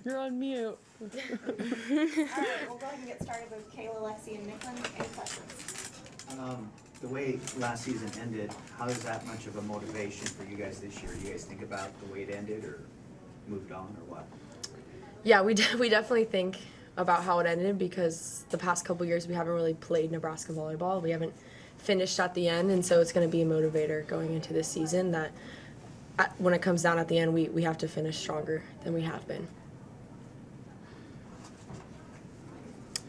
You're on mute. All right, we'll go ahead and get started with Kayla, Lexi, and Nicklin. Any questions? The way last season ended, how is that much of a motivation for you guys this year? Do you guys think about the way it ended or moved on or what? Yeah, we definitely think about how it ended because the past couple years we haven't really played Nebraska volleyball. We haven't finished at the end, and so it's going to be a motivator going into this season that when it comes down at the end, we have to finish stronger than we have been.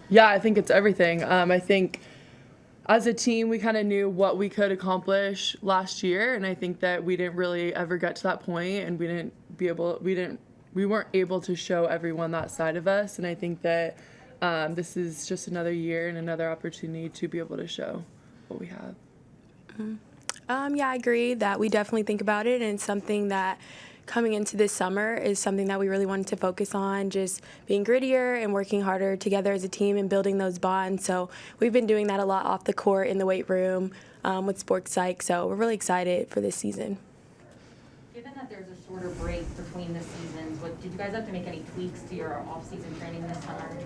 Yeah, I think it's everything. I think as a team, we kind of knew what we could accomplish last year, and I think that we didn't really ever get to that point, and we weren't able to show everyone that side of us. And I think that this is just another year and another opportunity to be able to show what we have. Yeah, I agree that we definitely think about it, and it's something that coming into this summer is something that we really wanted to focus on, just being grittier and working harder together as a team and building those bonds. So we've been doing that a lot off the court, in the weight room, with sports psych. So we're really excited for this season. Given that there's a shorter break between the seasons, did you guys have to make any tweaks to your off-season training this summer?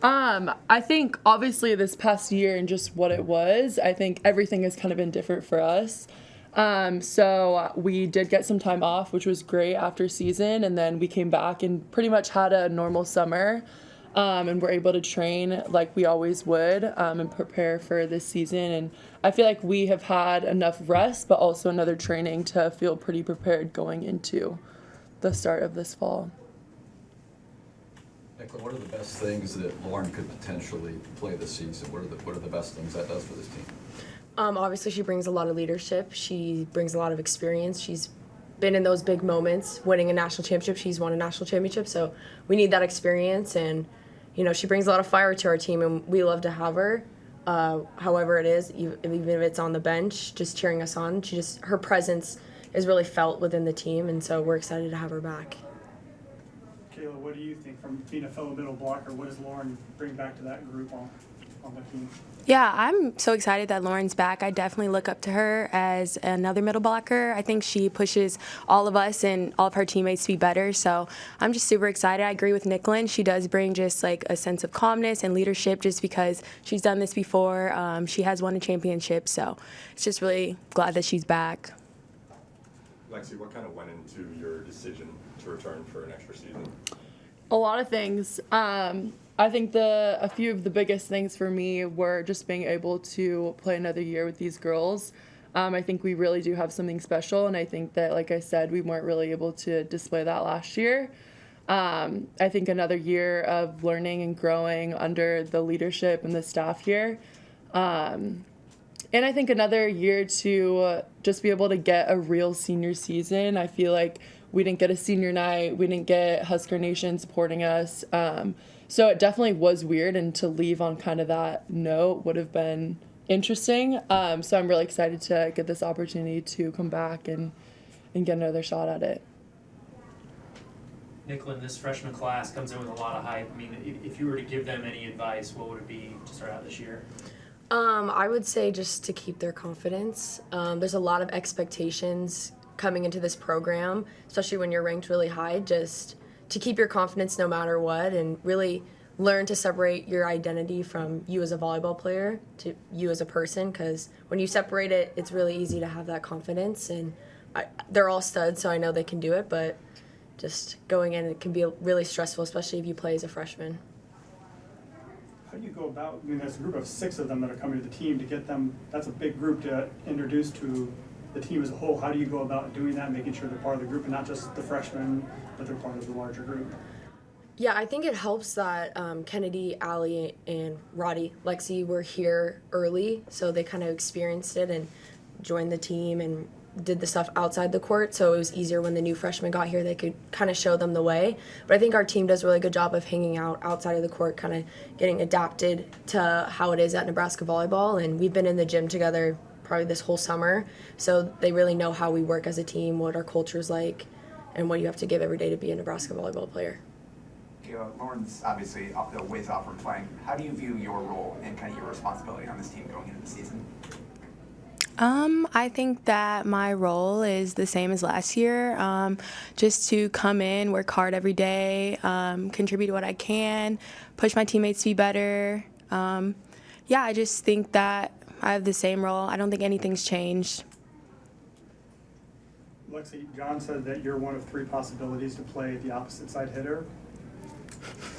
I think obviously this past year and just what it was, I think everything has kind of been different for us. So we did get some time off, which was great after season, and then we came back and pretty much had a normal summer, and we're able to train like we always would, and prepare for this season. And I feel like we have had enough rest, but also another training to feel pretty prepared going into the start of this fall. Nicklin, what are the best things that Lauren could potentially play this season? What are the best things that does for this team? Obviously, she brings a lot of leadership. She brings a lot of experience. She's been in those big moments, winning a national championship. She's won a national championship, so we need that experience. And, she brings a lot of fire to our team, and we love to have her. However it is, even if it's on the bench, just cheering us on. Her presence is really felt within the team, and so we're excited to have her back. Kayla, what do you think from being a fellow middle blocker? What does Lauren bring back to that group on the team? Yeah, I'm so excited that Lauren's back. I definitely look up to her as another middle blocker. I think she pushes all of us and all of her teammates to be better. So I'm just super excited. I agree with Nicklin. She does bring just like a sense of calmness and leadership just because she's done this before. She has won a championship. So it's just really glad that she's back. Lexi, what kind of went into your decision to return for an extra season? A lot of things. I think a few of the biggest things for me were just being able to play another year with these girls. I think we really do have something special, and I think that, like I said, we weren't really able to display that last year. I think another year of learning and growing under the leadership and the staff here. And I think another year to just be able to get a real senior season. I feel like we didn't get a senior night. We didn't get Husker Nation supporting us. So it definitely was weird, and to leave on kind of that note would have been interesting. So I'm really excited to get this opportunity to come back and get another shot at it. Nicklin, this freshman class comes in with a lot of hype. I mean, if you were to give them any advice, what would it be to start out this year? I would say just to keep their confidence. There's a lot of expectations coming into this program, especially when you're ranked really high, just to keep your confidence no matter what, and really learn to separate your identity from you as a volleyball player to you as a person, because when you separate it, it's really easy to have that confidence. And they're all studs, so I know they can do it, but just going in, it can be really stressful, especially if you play as a freshman. How do you go about, there's a group of 6 of them that are coming to the team, to get them, that's a big group to introduce to the team as a whole. How do you go about doing that, making sure they're part of the group and not just the freshmen, but they're part of the larger group? Yeah, I think it helps that Kennedy, Allie, and Roddy, Lexi were here early, so they kind of experienced it and joined the team and did the stuff outside the court, so it was easier when the new freshmen got here. They could kind of show them the way. But I think our team does a really good job of hanging out outside of the court, kind of getting adapted to how it is at Nebraska Volleyball, and we've been in the gym together probably this whole summer, so they really know how we work as a team, what our culture's like, and what you have to give every day to be a Nebraska volleyball player. Lauren's obviously a ways off from playing. How do you view your role and kind of your responsibility on this team going into the season? I think that my role is the same as last year, just to come in, work hard every day, contribute what I can, push my teammates to be better. Yeah, I just think that I have the same role. I don't think anything's changed. Lexi, John said that you're one of 3 possibilities to play the opposite side hitter.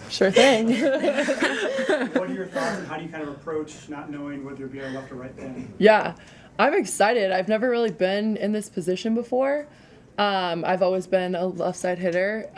Sure thing. What are your thoughts and how do you kind of approach not knowing whether you'll be a left or right pin? Yeah, I'm excited. I've never really been in this position before. I've always been a left side hitter.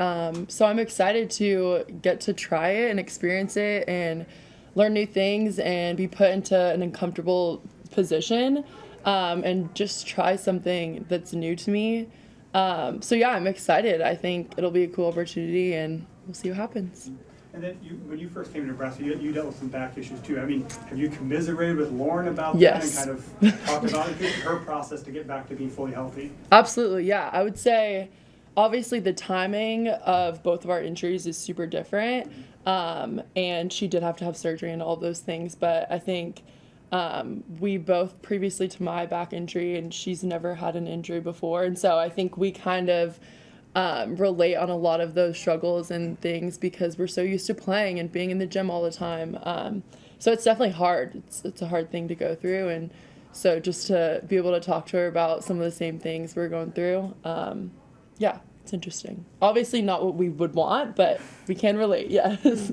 So I'm excited to get to try it and experience it and learn new things and be put into an uncomfortable position and just try something that's new to me. So yeah, I'm excited. I think it'll be a cool opportunity and we'll see what happens. And then when you first came to Nebraska, you dealt with some back issues too. I mean, have you commiserated with Lauren about Yes. that and kind of talked about her process to get back to being fully healthy? Absolutely, yeah. I would say, obviously, the timing of both of our injuries is super different, and she did have to have surgery and all those things. But I think we both, previously to my back injury, and she's never had an injury before, and so I think we kind of relate on a lot of those struggles and things because we're so used to playing and being in the gym all the time. So it's definitely hard. It's a hard thing to go through, and so just to be able to talk to her about some of the same things we're going through, yeah, it's interesting. Obviously not what we would want, but we can relate, yes.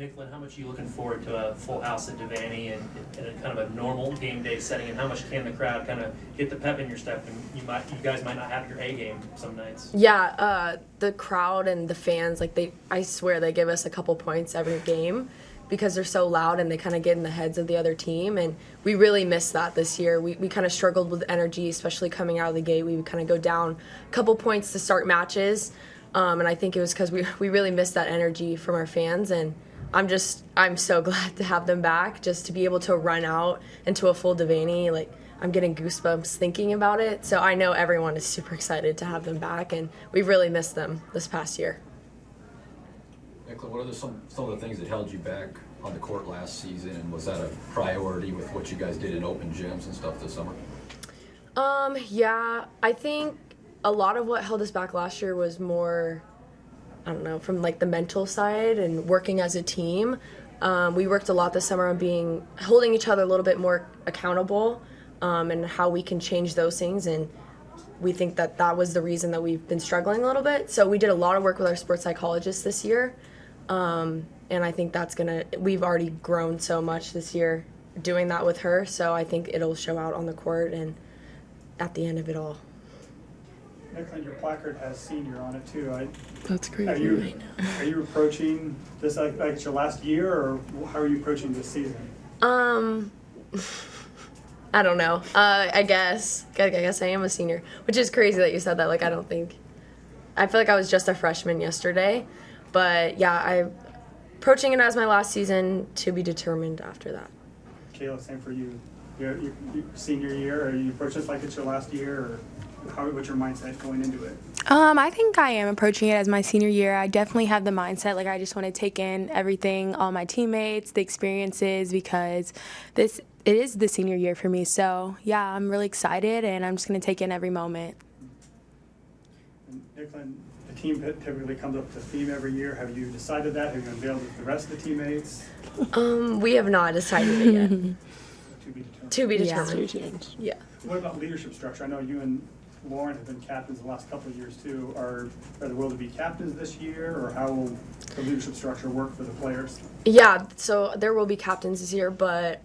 Nicklin, how much are you looking forward to a full house at Devaney and in a kind of a normal game day setting, and how much can the crowd kind of get the pep in your step? And you guys might not have your A game some nights. Yeah, the crowd and the fans, like I swear they give us a couple points every game because they're so loud and they kind of get in the heads of the other team, and we really missed that this year. We kind of struggled with energy, especially coming out of the gate. We would kind of go down a couple points to start matches, and I think it was because we really missed that energy from our fans, and I'm so glad to have them back, just to be able to run out into a full Devaney. Like, I'm getting goosebumps thinking about it. So I know everyone is super excited to have them back, and we've really missed them this past year. Nicklin, what are some of the things that held you back on the court last season, and was that a priority with what you guys did in open gyms and stuff this summer? Yeah, I think a lot of what held us back last year was more, I don't know, from like the mental side and working as a team. We worked a lot this summer on holding each other a little bit more accountable, and how we can change those things. And we think that was the reason that we've been struggling a little bit. So we did a lot of work with our sports psychologist this year. And I think we've already grown so much this year doing that with her. So I think it'll show out on the court and at the end of it all. Nicklin, your placard has senior on it too. That's crazy. Are you approaching this like it's your last year, or how are you approaching this season? I don't know. I guess I am a senior, which is crazy that you said that. Like, I feel like I was just a freshman yesterday, but yeah, I'm approaching it as my last season, to be determined after that. Kayla, same for you. Your senior year, are you approaching this like it's your last year, or what's your mindset going into it? I think I am approaching it as my senior year. I definitely have the mindset, like, I just want to take in everything, all my teammates, the experiences, because it is the senior year for me. So yeah, I'm really excited, and I'm just going to take in every moment. And Nicklin, the team typically comes up with a theme every year. Have you decided that? Have you unveiled it with the rest of the teammates? We have not decided it yet. To be Yeah. determined. Yeah. What about leadership structure? I know you and Lauren have been captains the last couple of years too. Are they will to be captains this year, or how will the leadership structure work for the players? Yeah, so there will be captains this year, but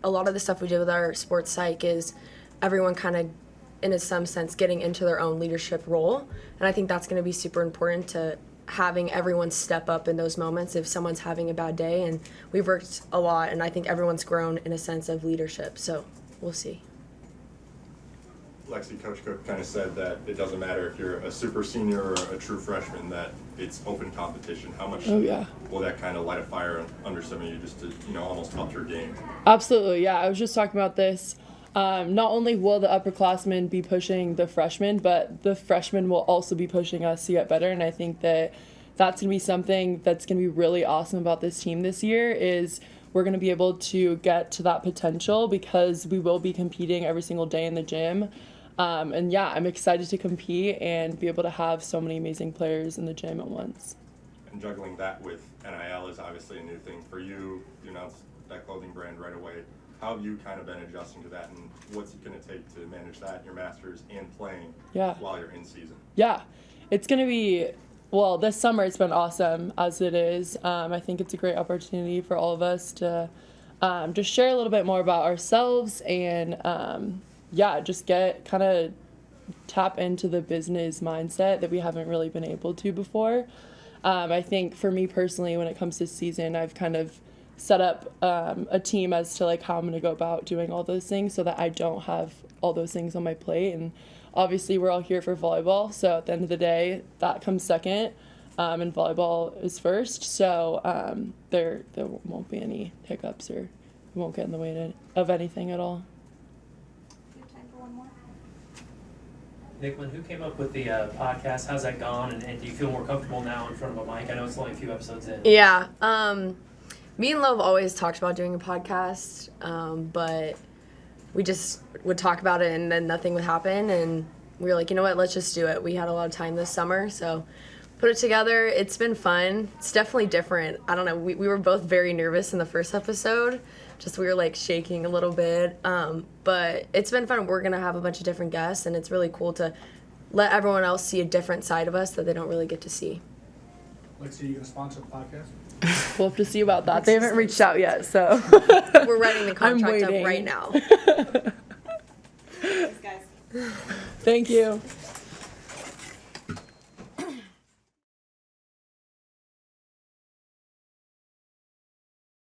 a lot of the stuff we did with our sports psych is everyone kind of, in some sense, getting into their own leadership role. And I think that's going to be super important to having everyone step up in those moments if someone's having a bad day. And we've worked a lot, and I think everyone's grown in a sense of leadership. So we'll see. Lexi, Coach Cook kind of said that it doesn't matter if you're a super senior or a true freshman, that it's open competition. How much will that kind of light a fire under some of you just to, almost up your game? Absolutely, yeah. I was just talking about this. Not only will the upperclassmen be pushing the freshmen, but the freshmen will also be pushing us to get better. And I think that that's going to be something that's going to be really awesome about this team this year is we're going to be able to get to that potential because we will be competing every single day in the gym. And yeah, I'm excited to compete and be able to have so many amazing players in the gym at once. And juggling that with NIL is obviously a new thing for you. You announced that clothing brand right away. How have you kind of been adjusting to that, and what's it going to take to manage that, your masters, and playing while you're in season? Yeah, it's going to be, well, this summer it's been awesome as it is. I think it's a great opportunity for all of us to just share a little bit more about ourselves and, just get kind of tap into the business mindset that we haven't really been able to before. I think for me personally, when it comes to season, I've kind of set up a team as to like how I'm going to go about doing all those things so that I don't have all those things on my plate. And obviously we're all here for volleyball, so at the end of the day that comes second, and volleyball is first, so there won't be any hiccups, or it won't get in the way of anything at all. You have time for one more? Nicklin, who came up with the podcast? How's that gone? And do you feel more comfortable now in front of a mic? I know it's only a few episodes in. Yeah. Me and Love always talked about doing a podcast, but we just would talk about it and then nothing would happen. And we were like, you know what, let's just do it. We had a lot of time this summer, so put it together. It's been fun. It's definitely different. I don't know. We were both very nervous in the first episode. Just we were like shaking a little bit. But it's been fun. We're going to have a bunch of different guests, and it's really cool to let everyone else see a different side of us that they don't really get to see. Lexi, you going to sponsor the podcast? We'll have to see about that. They haven't reached out yet, so. We're writing the contract up right now. Thanks, guys. Thank you.